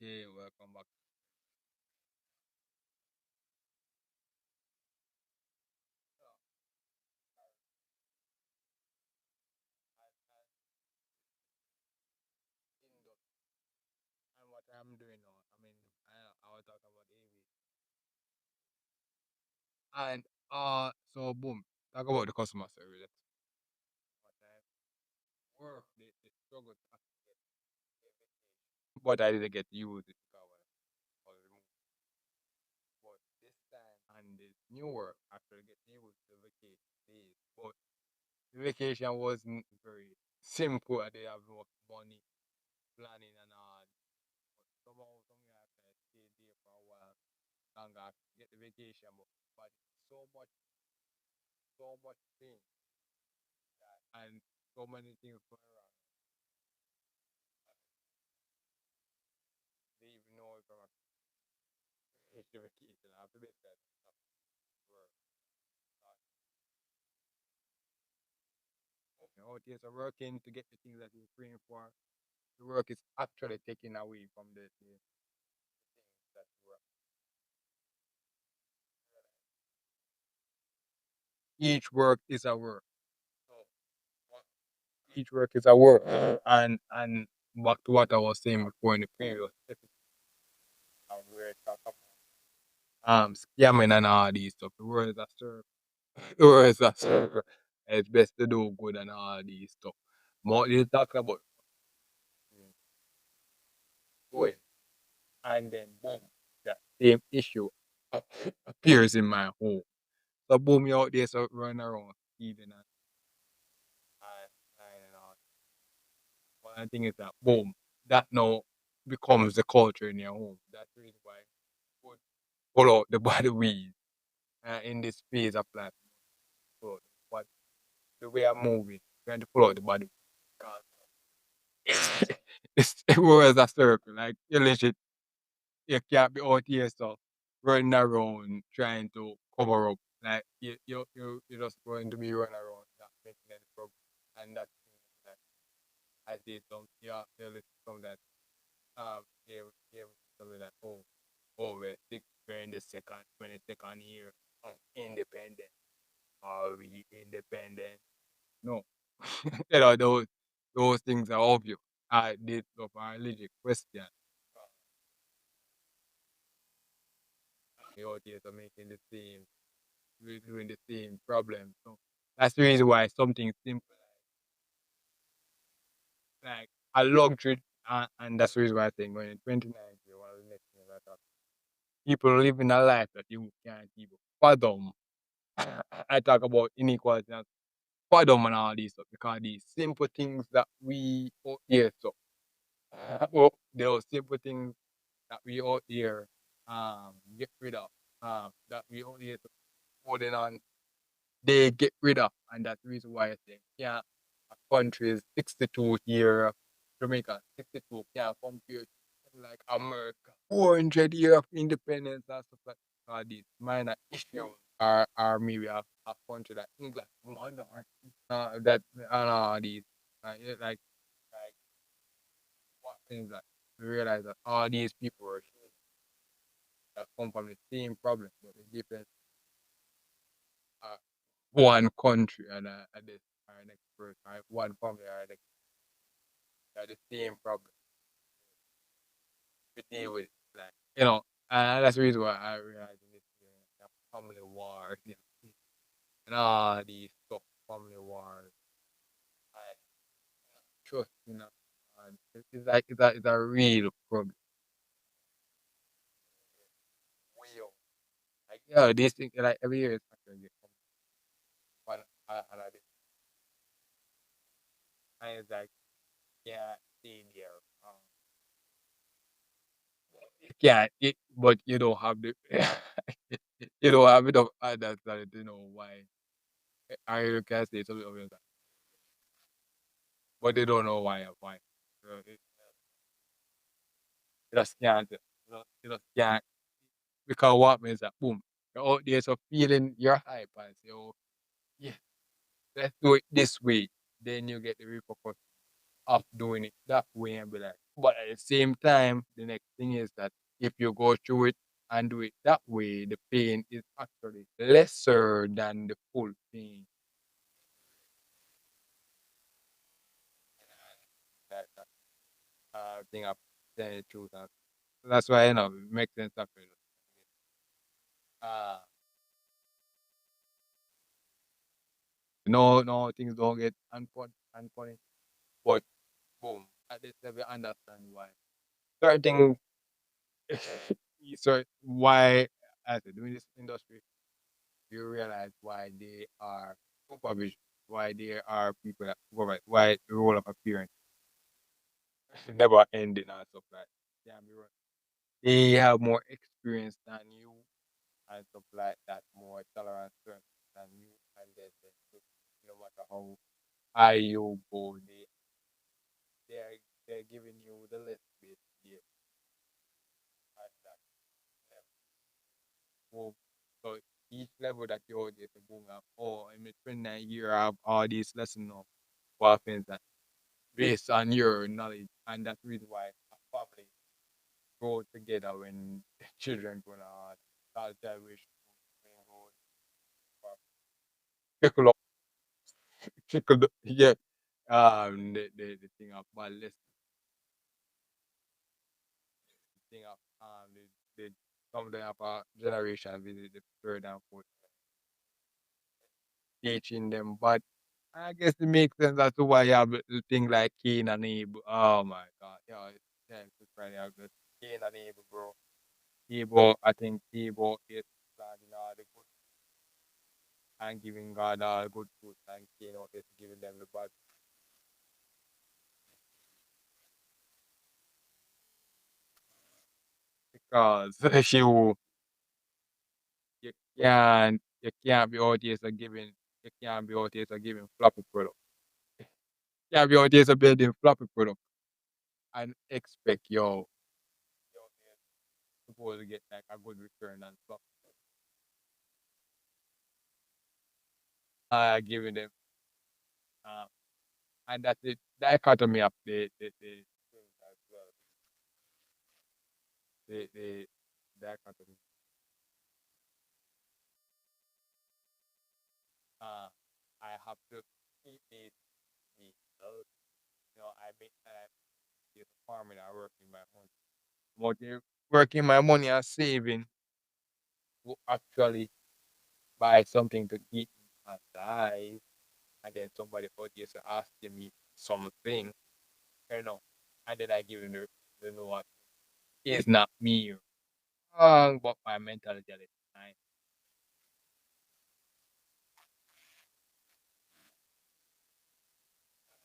Okay, welcome back. And what I'm doing now, I will talk about AV. And so boom, talk about the customer service. What I work, they struggle to actually get everything. But I didn't get to use it because I was removed. But this time, and this new work, actually get used to vacation days. But the vacation wasn't very simple. I didn't have enough money, planning and all. But somehow, somewhere I can stay there for a while longer, get the vacation. But so much things and so many things going around. They even know if I'm a vacation. I have to make that stuff work. Okay, so working to get the things that you're praying for. The work is actually taken away from the things that you work. Each work is a work. So what- each work is a work. And back to what I was saying before in the previous episode, where I talk about scamming and all these stuff. The world is a circle. The world is a circle. It's best to do good and all these stuff. More you talk about going and then boom, that same issue appears in my home. So boom, you out there so run around even and all. One thing is that boom, that now becomes the culture in your home. That's the reason why put pull out the body weed in this phase of life. So what the way I'm moving, trying to pull out the body. It's it was a circle. Like you legit, you can't be out here so running around trying to cover up. Like you're just going to be running around not making any progress. And that's that I did some yeah, you listen from that gave something that we're in the second 22nd year of independent. Are we independent? No. Those things are obvious. I did of our legit question. The audience are making the same, we're doing the same problem. So that's the reason why something simple like a luxury, and that's the reason why I think when in 2019, one of the next things I thought people living a life that you can't even fathom. I talk about inequality and fathom and all these stuff because these simple things that we out here so those simple things that we out here get rid of that we out here holding on they get rid of, and that's the reason why I think yeah, a country is 62 year Jamaica 62 can't compare to like America 400 year of independence and stuff like these minor issues are maybe a country like England monarchy that and all these yeah, like what things that we realize that all these people are humans that come from the same problem but the difference uh, one country and this our next person, one family or next are the same problem we deal with. Like, that's the reason why I realize in this family wars, and all these stuff, family wars, I trust, and it's like it's a real problem. Real. Like, these things, like, every year it's actually get one another, and it's like, yeah, stay there. Yeah, but you don't have the you don't have enough understanding to know why. I can say something obvious, but they don't know why. You just can't. You just can't because what means that boom, you're out there so feeling your hype and say, oh yeah, let's do it this way. Then you get the repercussion of doing it that way and be like, But at the same time, the next thing is that if you go through it and do it that way, the pain is actually lesser than the full pain. That, thing of telling the truth. And that's why, it makes sense of it. Uh, no, things don't get unfunny. But boom, at this level, you understand why. Certain things, so why, as I doing this industry, you realize why they are supervision, why there are people that supervise, why the role of a parent never ending and stuff like that. Can't be right. They have more experience than you and stuff like that, more tolerance than you, and then no matter how high you go, they're they're giving you the less bit yeah, at that level. Boom. So each level that you're there to boom up, oh, in the 29 year I have all these lessons of what happens that based on your knowledge, and that's the reason why a family grow together when children go on that generation trickle yeah. The thing of balance, the thing of the some of them have a generation visit the third and fourth teaching them, but I guess it makes sense as to why you have the thing like Cain and Abel. Oh my god, yeah, it's funny how good Cain and Abel, bro. Abel, I think Abel is planting all the good and giving God all good fruit, and Cain is giving them the bad because you can't be out here so giving you can't be out here so giving floppy product. You can't be out here so building floppy product and expect you're supposed to get like a good return and stuff. Giving them um and that's it dichotomy of the things as well. The dichotomy. Uh I have to keep the I make I be farming I work in my money. Working my money and saving to actually buy something to keep me alive, and then somebody out there is asking me something, you know, and then I give him the what it's not me wrong, but my mentality at the time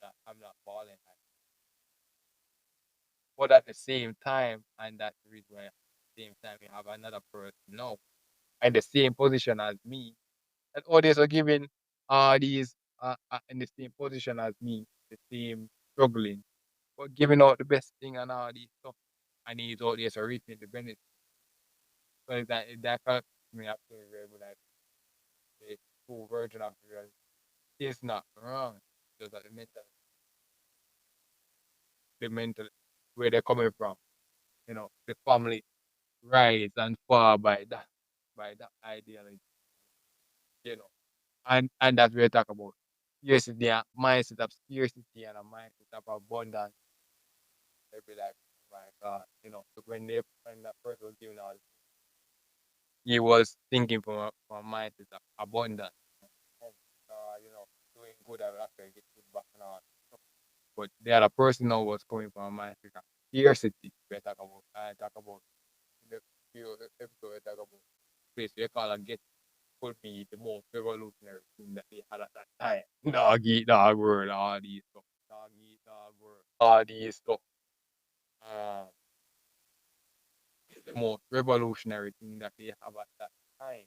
that I'm not falling. But at the same time, and that's the reason why at the same time you have another person now in the same position as me, and others are giving these in the same position as me, the same struggling, but giving out the best thing and all these stuff. And he's out there so reaping the benefit. So that kind of me absolutely very good at the full version of the reality. It's not wrong. Just that the mental where they're coming from, the family rise and fall by that ideology, you know. And that's what we talk about. Scarcity, a mindset of scarcity and a mindset of abundance. They'll be like, oh my God, so when that person was giving out, he was thinking from a mindset of abundance. Oh, doing good, I will actually get good back and all. But the other person now was coming from a mindset of scarcity. We talk about, I talk about the few episode, we talk about place we call a get could be the most revolutionary thing that they had at that time. Dog eat dog world, all these stuff. Dog eat dog world, all these stuff. Um, the most revolutionary thing that they have at that time.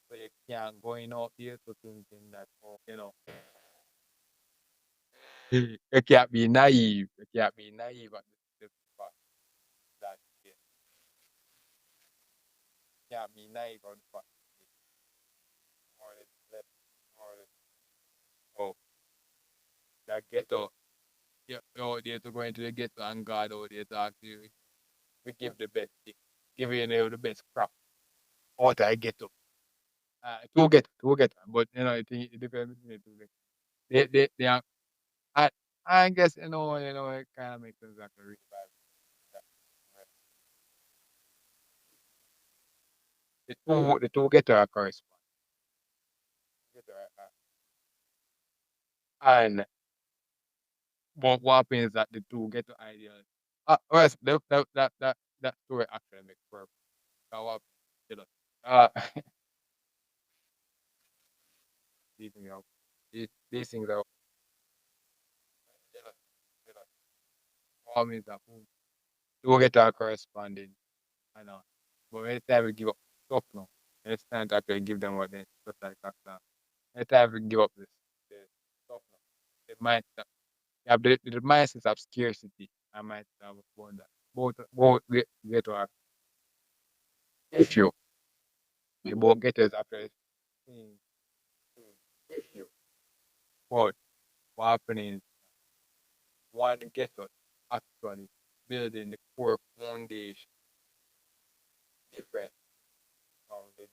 So you can't going out here to thinking that, you can't be naive. You can't be naive at the fact that you can't be naive on the fact that more or less, more or less, oh, that ghetto, out there to go into the ghetto and God out there to ask you, we give the best thing, give you know, the best crap out I ghetto. To get, but you know, I think it depends between the two ghetto. They are, I, I guess, it kind of makes sense actually really bad. That, the two ghetto are correspond. Ghetto and what happens is that the two ghetto ideas, well, that story actually makes perfect. So what, you know, uh, these things are, these things are, you know, you know, what means that two ghetto are corresponding. I know. But every time we give up stuff now, it's time to actually give them what they just like that now. Every time we give up this stuff now, it might have the mindset of scarcity. I might have wonder. Both get to have if you the both get us after seeing if you but what happening is one get us actually building the core foundation different from the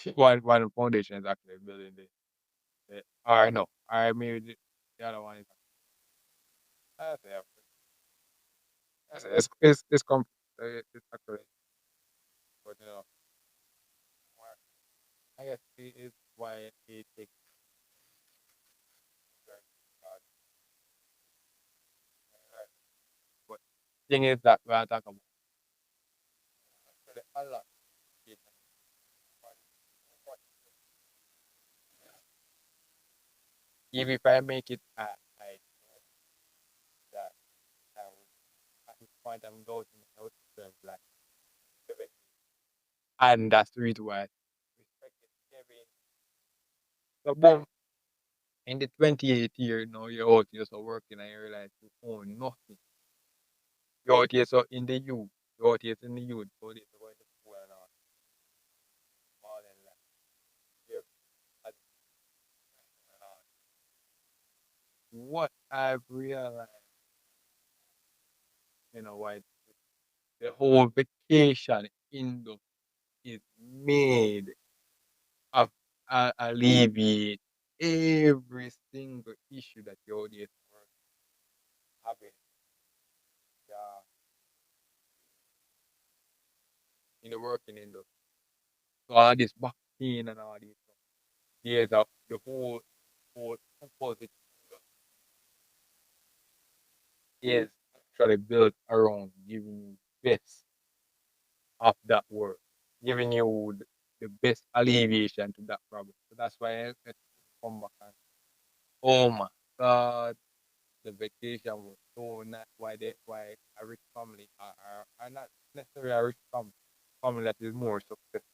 different one foundation is actually building or no, or maybe the other one is I say it's it's actually but I guess it is why it takes very hard. But thing is that we are talking about actually a lot of people, but even if I make it I know that I will at this point I'm going to my strength like pivot. And that's the reason why I respect it every so boom in the 28th year now you're out here so working and you realize you own nothing. You're out here so in the youth, you're out here in the youth, so this going to school and all in life. You're at and all. What I've realized, why the whole vacation industry is made of alleviate every single issue that your audience are having uh, in the working industry. So all this back pain and all this stuff. There's the whole composite is actually built around giving you best of that work, giving you the best alleviation to that problem. So that's why I come back and oh my god, the vacation was so nice. Why a rich family are not necessarily a rich family that is more successful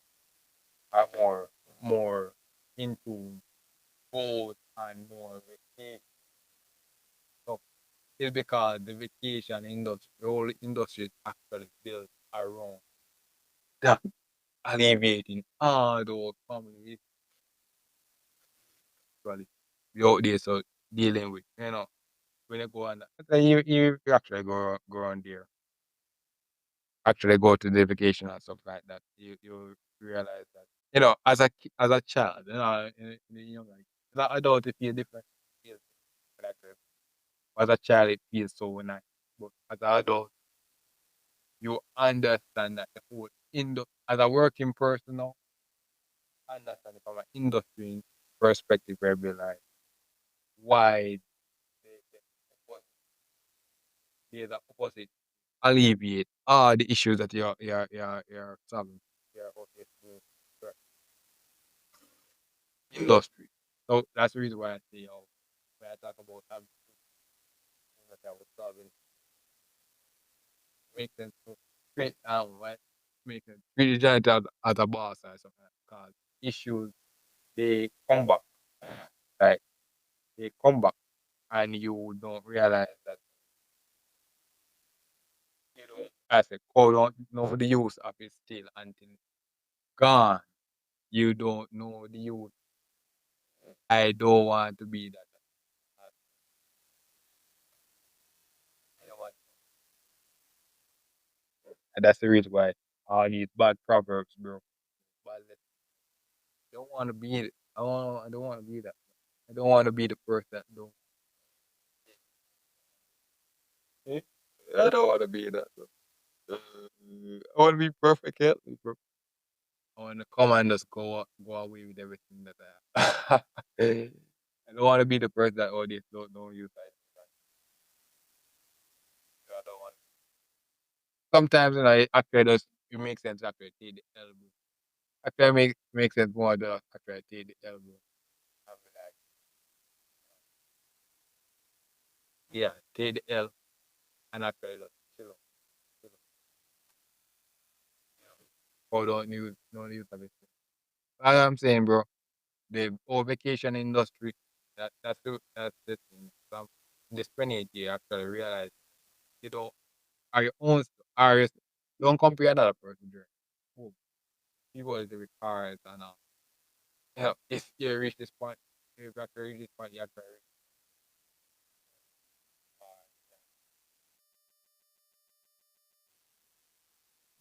are more into both and more vacation. So it's because the vacation industry, the whole industry is actually built around that alleviating all those families actually we out there so dealing with, when you go on that. So you actually go on there, actually go to the vacation and stuff like that. You realize that as a child, in the young age, as an adult it feels different. It feels different, actually. As a child it feels so nice, but as an adult you understand that the whole as a working person now, understand it from an industry perspective where be like why the opposite, there's the opposite alleviate all the issues that you're solving. You're okay to your industry. So that's the reason why I say, when I talk about having things that I was solving, make sense to create right? Make sense. Treat the janitor as a boss or something. Because issues they come back. Like they come back and you don't realize that you don't as a call don't know the use of it still until gone. You don't know the use. I don't want to be that. And that's the reason why all these bad proverbs, bro. Bad don't want to be it. I don't want to be that. I don't want to be the person that don't. Eh? I don't want to be that. Bro. I want to be perfect, healthy, bro. I want to come and just go away with everything that I have. I don't want to be the person that all this don't use. I don't want. Sometimes after it makes sense after I take the elbow. After I make sense more after I take the elbow. I'll be like, yeah, take the L and after I just chill out, chill out. Or don't use everything. As I'm saying, bro, the whole vacation industry, that's the thing. This 28 year actually realize you know are your own are your, don't compare another person journey. Oh, people is with cars and yeah, if you reach this point, you got to reach this point, you have to reach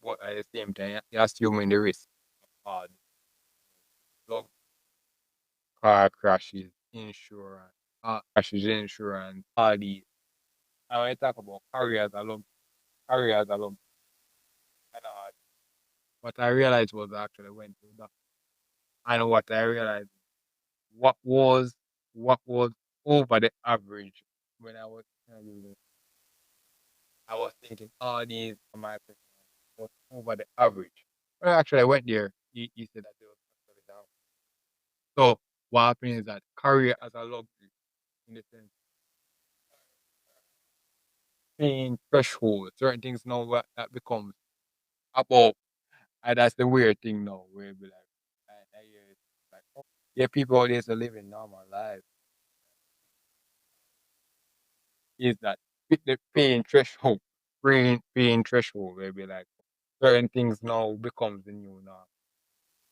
but at the same time, you're assuming the risk of log car crashes, insurance, all these. And when you talk about careers alone, kind of hard. What I realized was I actually went through that. And what I realized, what was what was over the average when I was thinking all these are my performance was over the average. When I actually went there, he said that it was actually down. So what happened is that career as a luxury in the sense paying threshold, certain things now what that becomes about and that's the weird thing now where it be like I hear it like oh yeah people out there are living normal lives is that with the paying threshold where it be like certain things now becomes the new norm.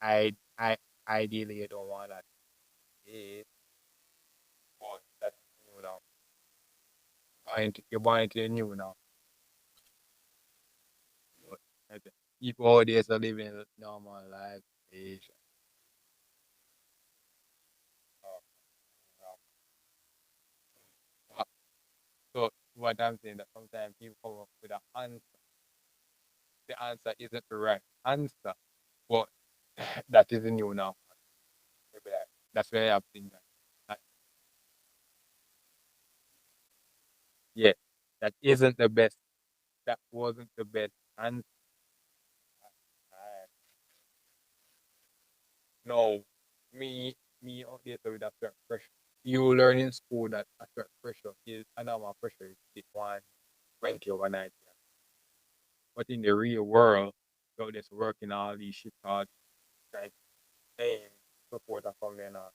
I ideally you don't want that eh, but that's new now. You're buying to the new now. But people out there are living normal lives. eh, uh, So what I'm saying that sometimes people come up with an answer. The answer isn't the right answer, but that is the new now. Maybe that's where I'm thinking. That, yeah, that isn't the best. That wasn't the best answer. No, me out there with a certain pressure. You learn in school that a certain pressure is a normal pressure is this one 20 overnight. But in the real world, you're just working all these shit hard, trying to aim support a family and all.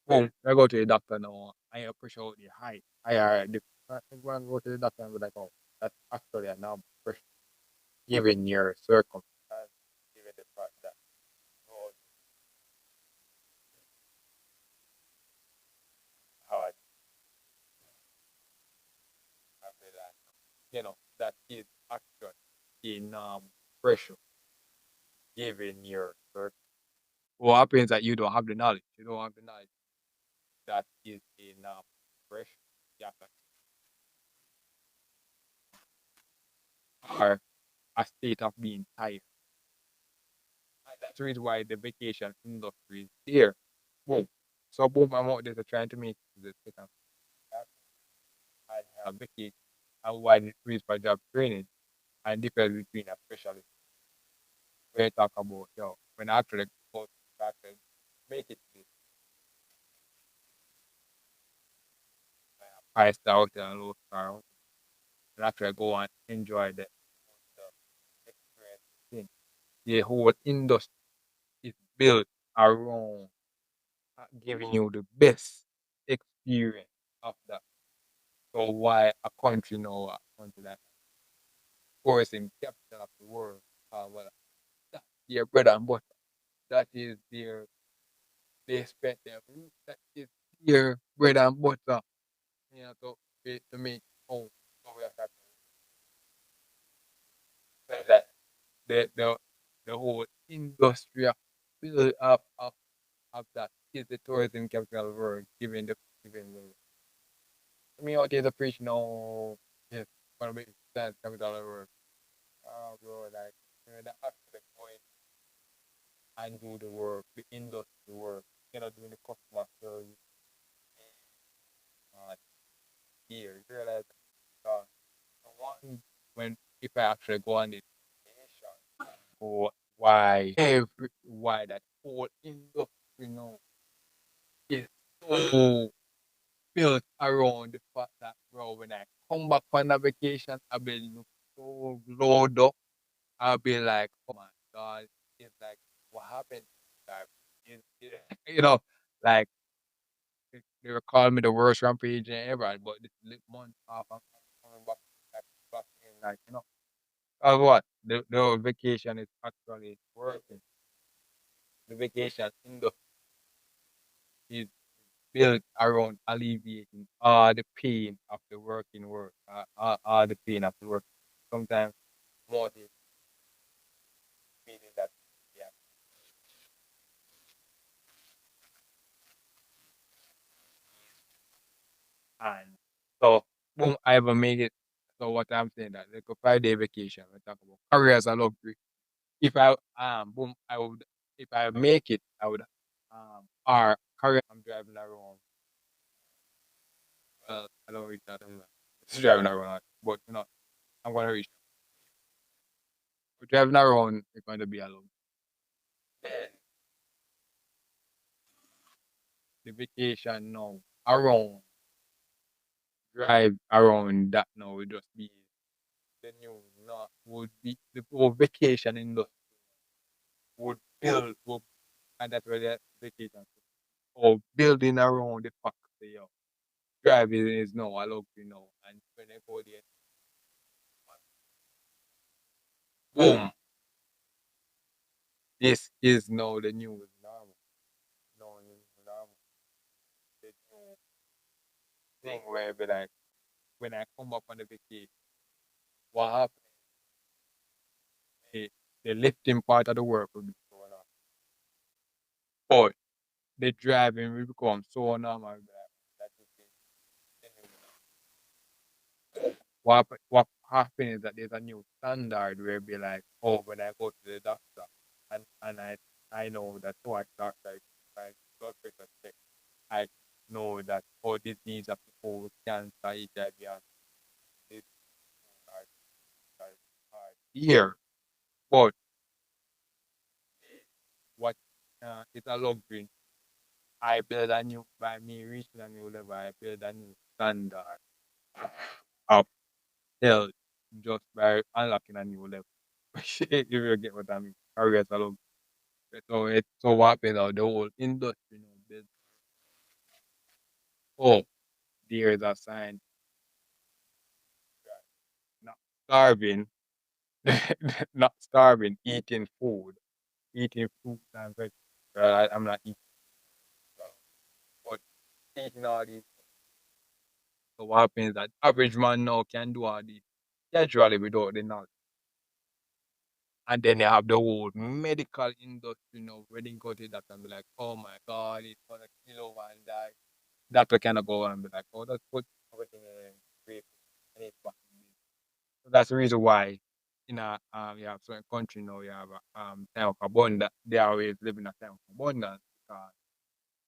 Boom, I go to the doctor now, and your pressure out there high. I when I go to the doctor and be like, oh, that's actually a normal pressure, given your circumstance, given the fact that oh, how I feel that, that is actually a normal pressure, given your circumstance. What happens that you don't have the knowledge. You don't have the knowledge. That is a normal pressure. You have to are a state of being tired. And that's the reason why the vacation industry is there. Boom. So boom, I'm out there trying to make the second I have vacation and why the reason for job training and difference between a specialist. When you talk about when I actually go back and make it to five star hotel and low star hotel and actually go and enjoy the experience thing. The whole industry is built around giving you the best experience of that. So why a country now, a country that tourism capital of the world, well, that's their bread and butter. That is they spend their that is their bread and butter. To make home. So we have to the the whole industry of build up of that is the tourism capital of the world, given the I mean out there the preach no yes, one of the sense capital of the world. Oh bro, like the actually going and do the work, the industry work, doing the customer service uh, here. You realize uh, one when if I actually go on this for why that whole industry is so built around the fact that bro when I come back from a vacation I've been so loaded up. I'll be like, oh my god, it's like what happened? Like, you know, like they were calling me the worst rampage ever, but this month off I'm coming back back in like what? The vacation is actually working. The vacation industry is built around alleviating all the pain of the working work, all the pain of the work. Sometimes more the feeling that yeah, and so boom, I ever make it. So what I'm saying that like a 5 day vacation, we talk about career as a luxury. If I boom, I would if I make it, I would our career I'm driving around. I don't reach that. It's driving around, but I'm gonna reach. But driving around is going to be alone. Then the vacation now around drive around that now would just be the new not would be the whole vacation industry would build would, and that's where the vacation or building around the fact that driving is now a luxury now and when they go there boom this is now the new normal. No new normal. The new thing where it be like when I come up on the vacation, what happened? The lifting part of the work will be going on. But the driving will become so normal that it is what happens is that there's a new standard where it be like, oh, when I go to the doctor and I know that so I start like blood pressure check, I know that oh this needs a people with cancer, HIV and this are, are here. But what it's a luxury. I build a new by me reaching a new level, I build a new standard of health just by unlocking a new level. If you get what I mean. Careers alone. So what happened now, the whole industry built oh, there's a sign not starving, not starving, eating food, eating fruit and vegetables. I'm not eating, but eating all these. So what happens that average man now can do all this casually without the knowledge. And then they have the whole medical industry where they go to that and be like, oh my god, it's gonna kill over and die. Doctor cannot go and be like, oh, let's put everything in rape and it's back. So that's the reason why in a you have certain country now you have a time of abundance. They are always living a time of abundance because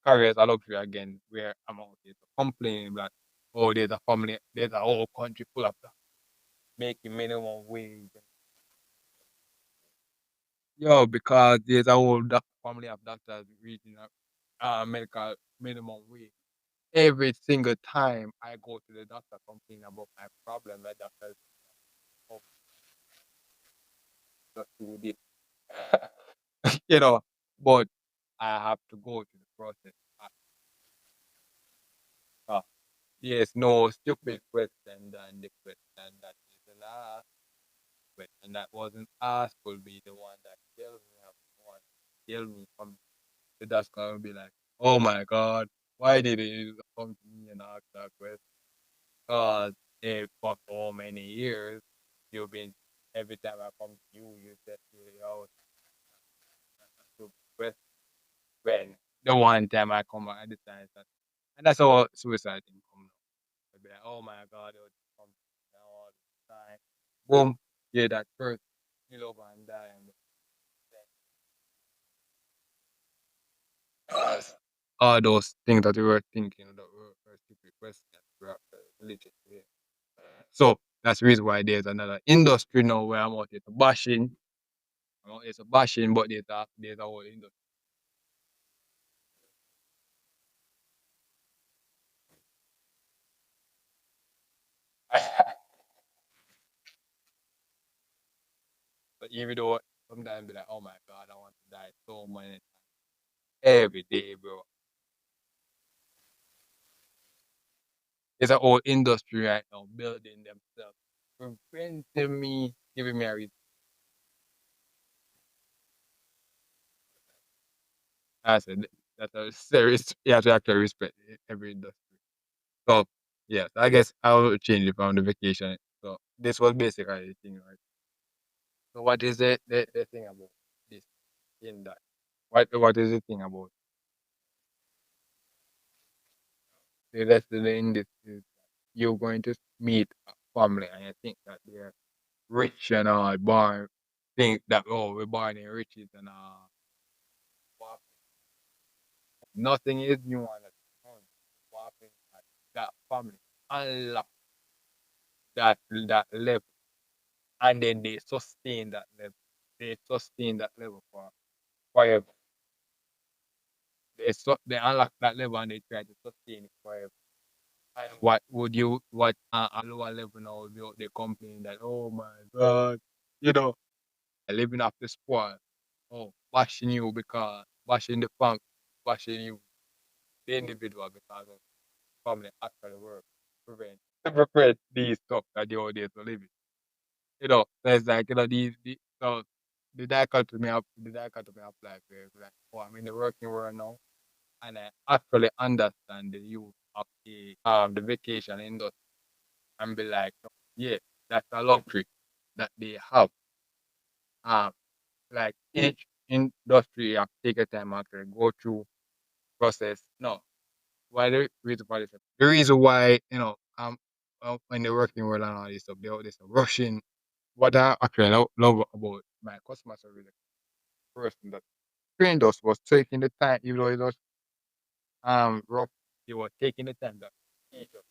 careers are luxury again where I'm out here to complain that oh there's a whole country full of that making minimum wage. Yo, because there's a whole family of doctors reaching medical minimum wage. Every single time I go to the doctor complaining about my problem, the doctor oh, just do this. But I have to go through the process. Uh, yes, no stupid question than the question that is the last question that wasn't asked will be the one that kills me. One kill me from the that's gonna be like, oh my god, why did you come to me and ask that question? Because for so many years you've been every time I come to you, you said, yo, to request when the one time I come at the time. And that's how suicide thing come now. They be like, oh my God, oh, this come now all the time. Boom, yeah, that first, you love and die. And then, all those things that we were thinking that were stupid questions were legit. Yeah. So that's the reason why there's another industry now where I'm out here to bashing. I'm out here to bashing, but there's a whole industry. But even though sometimes I be like, oh my God, I want to die so many every day, bro. There's a whole industry right now building themselves, preventing me, giving me a reason. I said that's a serious. You have to actually respect every industry. So yes, I guess I will change it from the vacation. So this was basically the thing, right? So what is the thing about this in that? What is the thing about the lesson in this is you're going to meet a family and you think that they're rich and all born think that oh we're born in riches and what nothing is new on the sun. What that family unlock that level and then they sustain that level. They sustain that level for forever. They unlock that level and they try to sustain it forever. And what would you what a lower level now would be out there complaining that oh my God, you know, living off the spoil. Oh, bashing you because bashing the funk, bashing you, the individual because of family actually work to prevent these stuff that they all there to live in. You know, so it's like, so the dichotomy of life where it's like, oh, I'm in the working world now and I actually understand the use of the vacation industry and be like, "No, yeah, that's a luxury that they have. Um, like each industry have take a time actually go through process. No, why the reason for this? The reason why in the working world and all this stuff, they all this rushing. What I actually love about my customer service person that trained us was taking the time, even though it was rough, they were taking the time that teach us,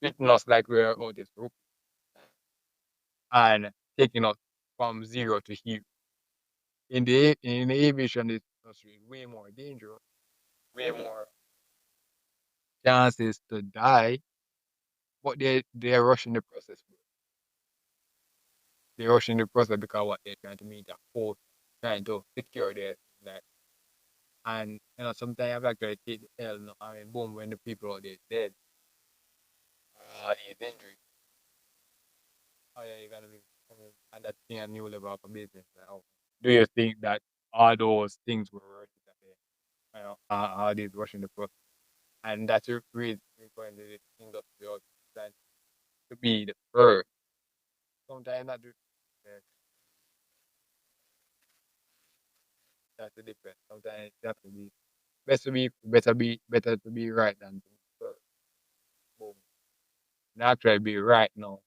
treating us like we are all this group and taking us from zero to hero. In the aviation industry, way more dangerous, way more chances to die, but they're rushing the process. They're rushing the process because what they're trying to meet a quote, trying to secure their that. And sometimes I've actually take the L. No, I mean, boom, when the people out there dead, he's injured. Oh yeah, you're gonna be, and that's a new level of a business. Like, oh, do you think that all those things were worth it? That all these rushing the process, and that's the reason we're going to this industry out trying to be the first. Sometimes not do. Yeah, that's the difference. Sometimes you have to be better to be right than to be first. Boom. Not try to be right now,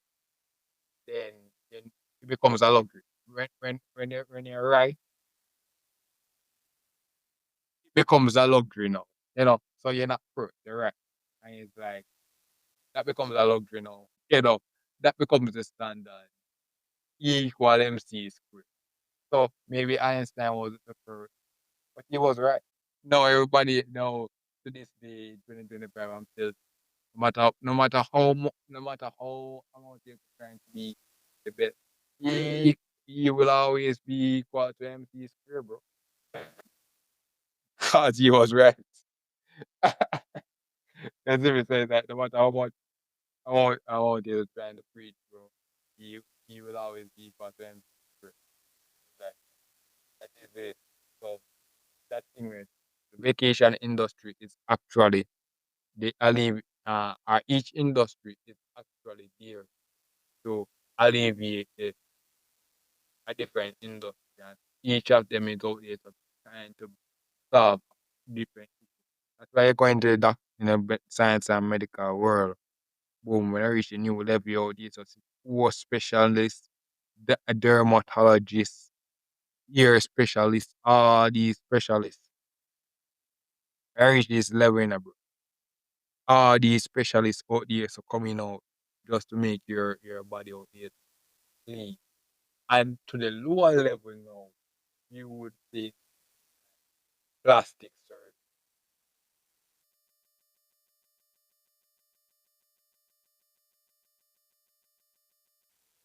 then it becomes a luxury. When you're right, it becomes a luxury now. So you're not first, you're right. And it's like that becomes a luxury now. That becomes the standard. E equal MC squared. So maybe Einstein was the first, but he was right. No, everybody no to this day, 2025, I'm still no matter how amount you're trying to be the best, he will always be equal to MC square, bro. Cause he was right. As if it says that no matter how much he was trying to preach, bro, he he will always be equal to MC square. Like that is it. So that thing with the vacation industry is actually the alleviate each industry is actually there to alleviate a different industry. And each of them is out there to trying to solve different issues. That's why you're going to the science and medical world. Boom, when I reach a new level out there, so war specialists, a dermatologist, ear specialists, all these specialists. I reach this level in a bro. All these specialists out there so coming out just to make your body out there clean. And to the lower level now, you would say plastic surgery.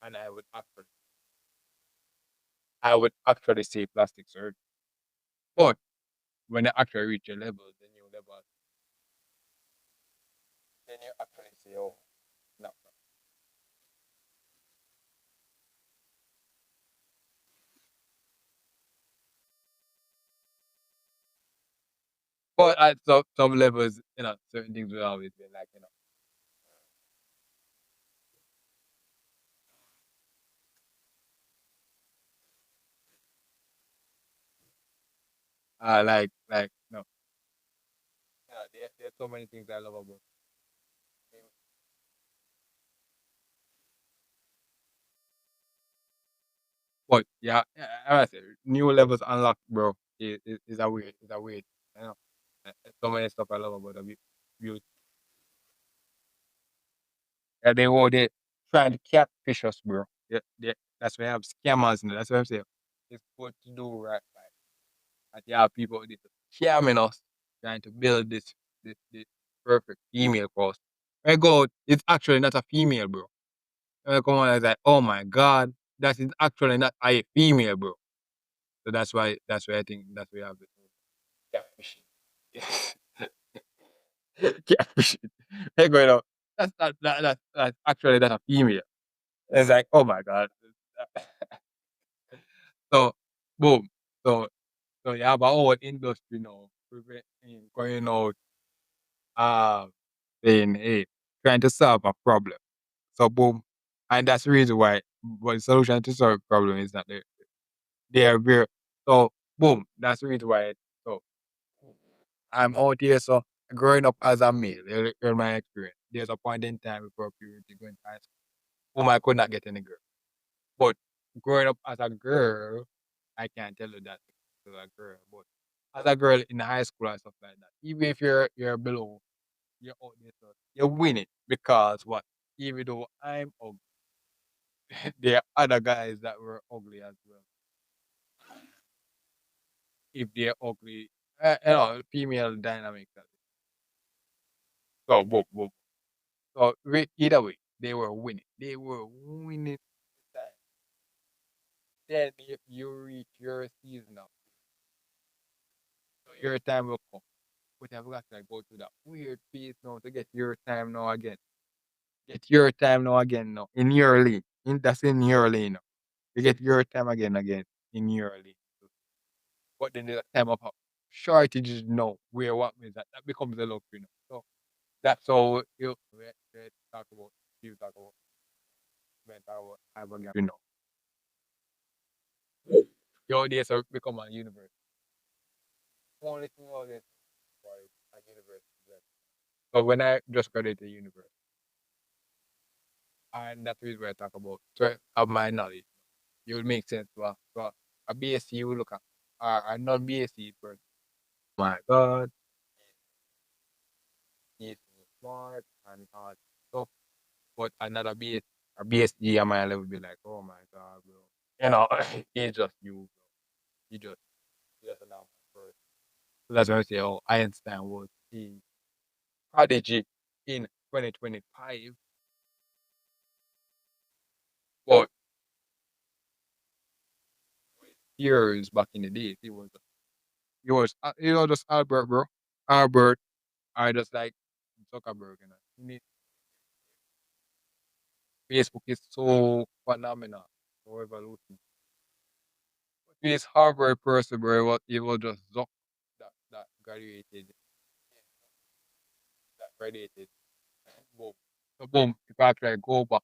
And I would actually say plastic surgery. But when I actually reach a level, the new level, then you actually say, oh, no. But at some levels, certain things will always be like, no. There's so many things I love about it. But yeah, I say new levels unlocked, bro. Is a weird, you know. So many stuff I love about the view. Yeah, they trying to catfish us, bro. That's why I have scammers. That's what I'm saying. It's what to do right. And you have people out there scamming us, trying to build this perfect female for us. I go, it's actually not a female, bro. And I come on, I was like, oh my god, that is actually not a female, bro. So that's why I think that's why I have the catfishing. Yes. Catfishing. They go, that's actually not a female. It's like, oh my god. So boom. So so you have our own industry now going out saying, hey, trying to solve a problem. So boom. And that's the reason why but the solution to solve a problem is that they are very so boom. That's the reason why so I'm out here so growing up as a male, in my experience. There's a point in time before puberty going to high school. Whom I could not get any girl. But growing up as a girl, I can't tell you that as a girl. But as a girl in high school and stuff like that, even if you're below, you're out there, so you win it because what? Even though I'm ugly, there are other guys that were ugly as well. If they're ugly, female dynamics. So boom, boom. So either way, they were winning. They were winning the time. Then you reach your season now. So your time will come. But I've got to go through that weird phase now to get your time now again. Get your time now again now. In your lane. That's in your lane now. You get your time again in your lane. But then the time of shortages now where what means that becomes a luxury now. So that's how we talk about you talk about men talk about have a gap. Your days have become a universe. Only thing all this for is a universe. So when I just graduated university, and that's the reason why I talk about so of my knowledge. It would make sense a BSc you look at a non BSc person. My God, he's so smart and all stuff. But another a BSc I might level be like, oh my God, bro. You know, it's just you, bro. You just a normal person. So that's why I say, oh, Einstein was a prodigy in 2025. But years back in the days, just Albert, bro. Albert, I just like Zuckerberg, Facebook is so phenomenal, so revolutionary. This Harvard person, bro, it was just Zuck that graduated, boom. So boom, if I try go back,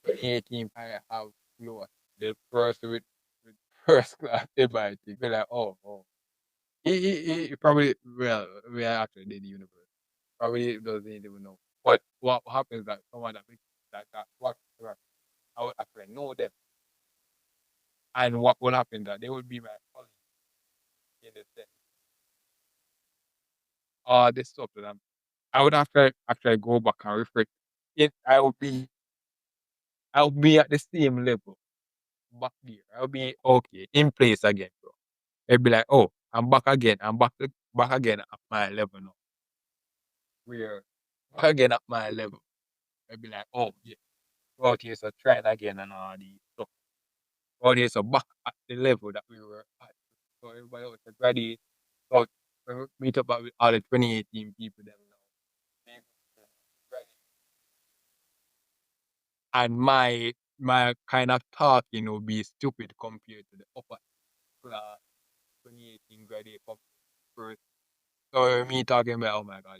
2018 I have lost the first with first class everything. Be like, oh. He probably well we are actually in the universe. Probably doesn't even know. But what happens that someone that what I would actually know them. And what will happen that they would be my colleague in the sense. This stuff that I would actually go back and reflect. It I would be at the same level back there. I'll be okay in place again, bro. It'd be like, oh, I'm back again. I'm back again at my level now. We're back again at my level. I'd be like, oh yeah, out here so trying again and all these stuff. Out here so back at the level that we were at. So everybody else a graduate. So we meet up with all the 2018 people them now. People graduate. And my kind of talking will be stupid compared to the upper class 2018 graduate first. So me talking about, oh my god.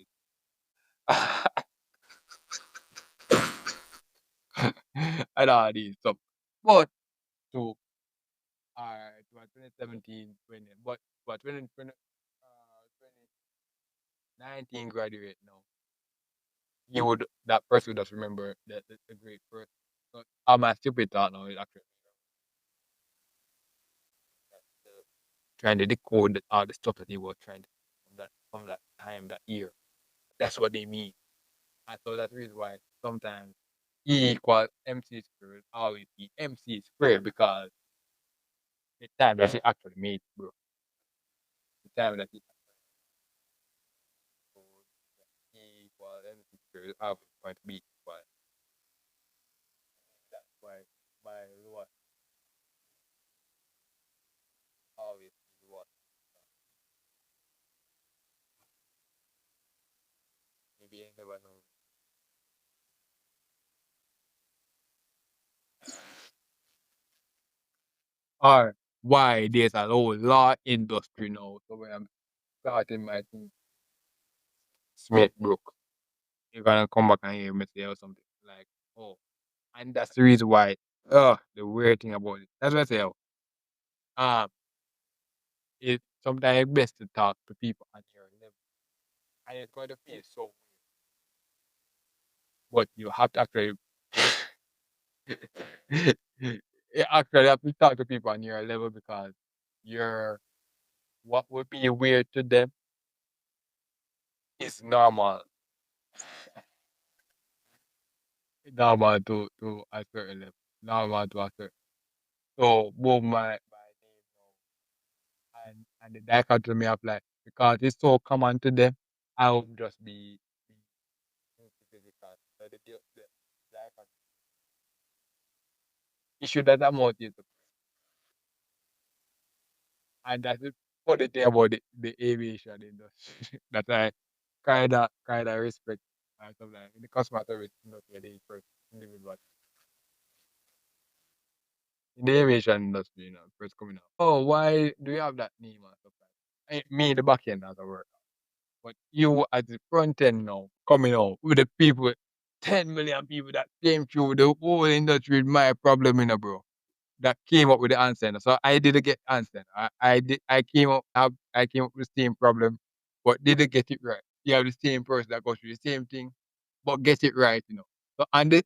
And all these stuff. But so about 2017, 20, but 2020, 2019 graduate now. You would that person would just remember the great person. So all my stupid thought now is actually trying to decode all the stuff that he was trying to from that time, that year. That's what they mean. And so that's the reason why sometimes E equals MC squared always be MC squared because the time that he actually made, bro. The time that he actually E equals MC squared always going to be equal. That's why my lowest always be what. Maybe I never know. Or why there's a whole lot industry now. So when I'm starting my thing, Smith Brook, you're gonna come back and hear me say or something like, oh, and that's the reason why. The weird thing about it. That's what I say. Um, it's sometimes best to talk to people at your level, and it's going to feel so weird. But you have to actually, you actually have to talk to people on your level because you're what would be weird to them is normal to a certain level, normal to a certain. So both my name now and the dichotomy of like because it's so common to them, I would just be insignificant. So the dichotomy issue that I'm out is and that's the funny thing about the aviation industry that I kinda respect and stuff like in the customer service industry the first individual in the aviation industry, first coming out. Oh, why do you have that name and stuff like me the back end as a worker. But you at the front end now, coming out with the people, 10 million people that came through the whole industry with my problem in bro. That came up with the answer. So I didn't get answer. I came up with the same problem, but didn't get it right. You have the same person that goes through the same thing, but get it right. So and the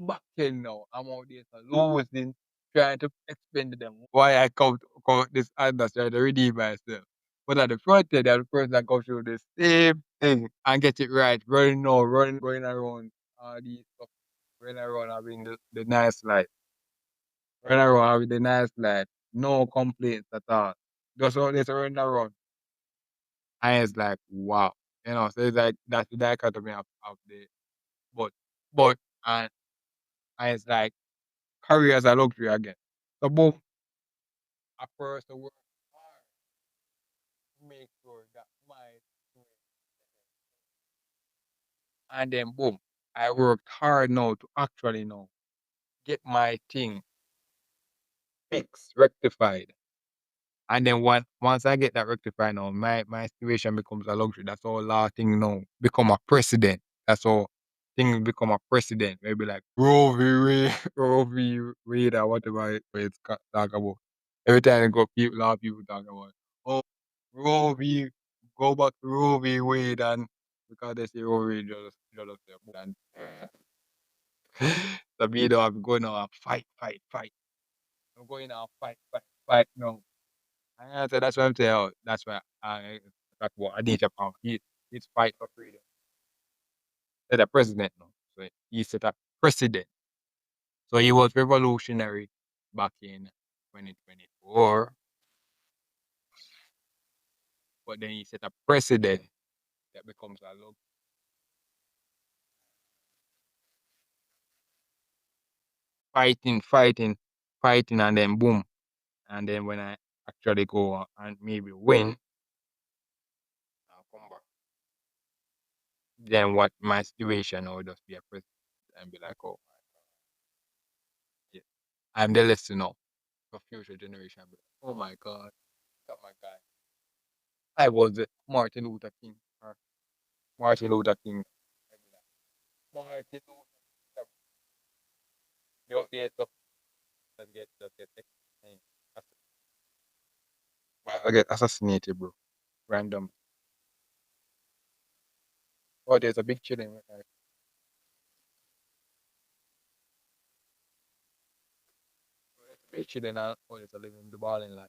back end now, I'm out there so losing, trying to explain to them why I come with this answer, trying to redeem myself. But at the front end, they're the person that goes through the same thing and get it right, running around all these stuff, running around having the nice life. Run around with a nice life, no complaints at all. Just all this running around. And it's like, wow. So it's like that's the dichotomy of the but but and and it's like career as a luxury again. So boom, at first I work hard to make sure that my and then boom, I worked hard now to actually now get my thing fixed, rectified. And then once I get that rectified now, my situation becomes a luxury. That's all law thing now. Become a precedent. That's all. thing become a precedent. Maybe like Roe v. Wade, Roe v. Wade or whatever it's talk about. Every time they go, people, a lot of people talk about, oh, Roe v. Go back to Roe v. Wade, and because they say Roe v. just say, and the video I'm going on fight, fight, fight. I'm going on fight, fight, fight. No, I said that's what I'm saying. Oh, that's why I talk about Aditya Power. He's fight for freedom. Set a president now. So he set a precedent. So he was revolutionary back in 2024, but then he set a precedent that becomes a law. Fighting, fighting, fighting, and then boom. And then when I actually go and maybe win, I'll come back. Then what my situation, I will just be a president and be like, oh, yeah, I'm the lesson now for future generation. Be like, oh my God, oh my God. I was the Martin Luther King. Or Martin Luther King. Martin Luther King. Yeah, so let's get I get assassinated, bro. Random. Oh, there's a big chilling. Big chilling out. Oh, there's a living the ball in life.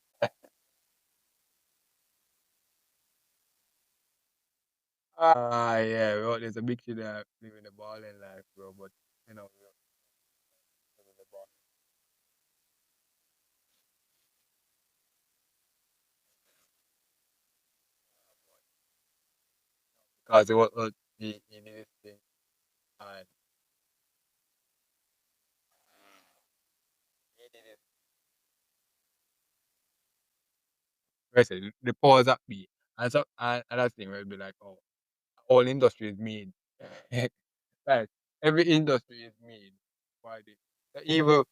Yeah. Well, there's a big chilling out living the ball in life, bro. But we don't live in the ball because it was he did this thing and he did it. I said the powers that be, and so and that thing will be like, oh, all industry is made. Like every industry is made by the evil.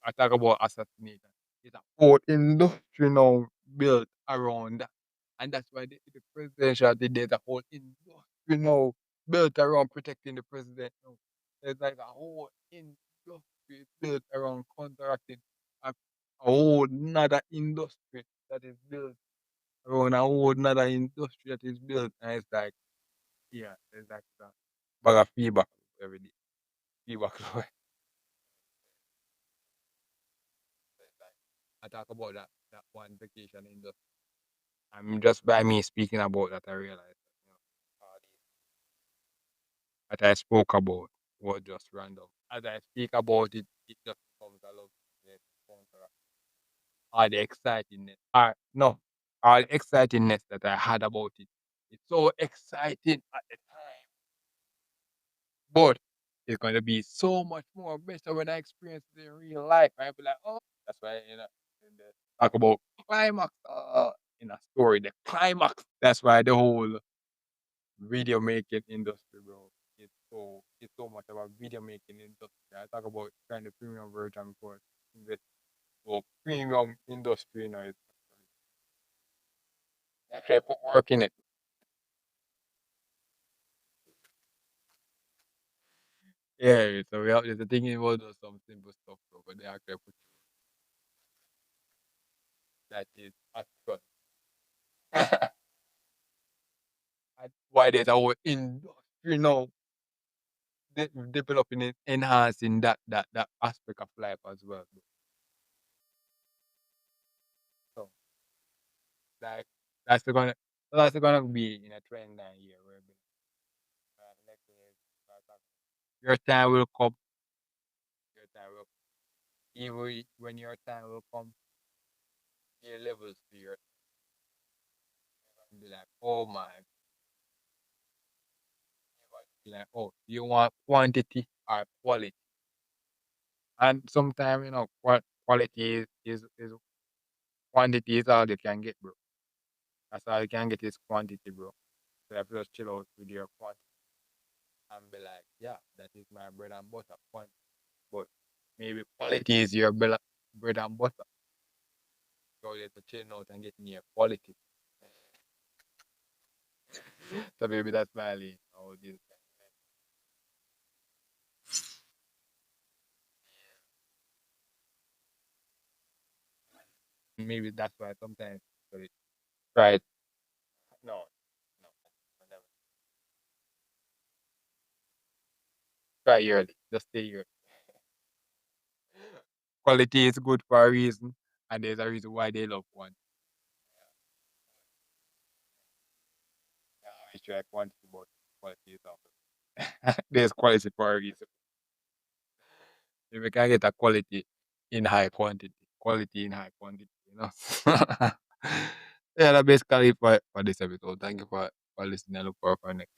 I talk about assassination. It's a whole industry now built around that. And that's why the presidential there's a whole industry now built around protecting the president now. There's like a whole industry built around counteracting a whole another industry that is built around a whole another industry that is built. And it's like, yeah, it's like that. Bag of feedback every day. Feedback. I talk about that one vacation industry. I'm just by me speaking about that I realized all these that I spoke about was just random. As I speak about it, it just becomes a lot less counter all the excitingness. No, all the excitingness that I had about it. It's so exciting at the time, but it's going to be so much more better when I experience it in real life. I'll be like, oh, that's why in the talk about climax in a story, the climax. That's why the whole video making industry, bro. It's so much about video making industry. I talk about kind of premium version for this so premium industry, it's actually put work in it. Yeah, so we have the thing about those some simple stuff, bro, but they actually put that is actual. And why there's a whole industry now developing it, enhancing that aspect of life as well. Bro. So like that's the gonna that's gonna be in a trend now here where next thing is your time will come, your time will even when your time will come, your levels to your be like, oh my, be like, oh, you want quantity or quality? And sometimes quality is quantity is all you can get, bro. That's all you can get is quantity, bro. So you have to just chill out with your quantity and be like, yeah, that is my bread and butter quantity. But maybe quality is your bread and butter. So you have to chill out and get near quality. So maybe that's my lane. All these. Maybe that's why sometimes people try it. No, no, never. Try yearly. Just stay yearly. Quality is good for a reason, and there's a reason why they love one. Yeah, I try quantity, but quality is also. There's quality for a reason. If you can get a quality in high quantity, quality in high quantity, you know. Yeah, that's basically for this episode. Thank you for listening. I look forward for next.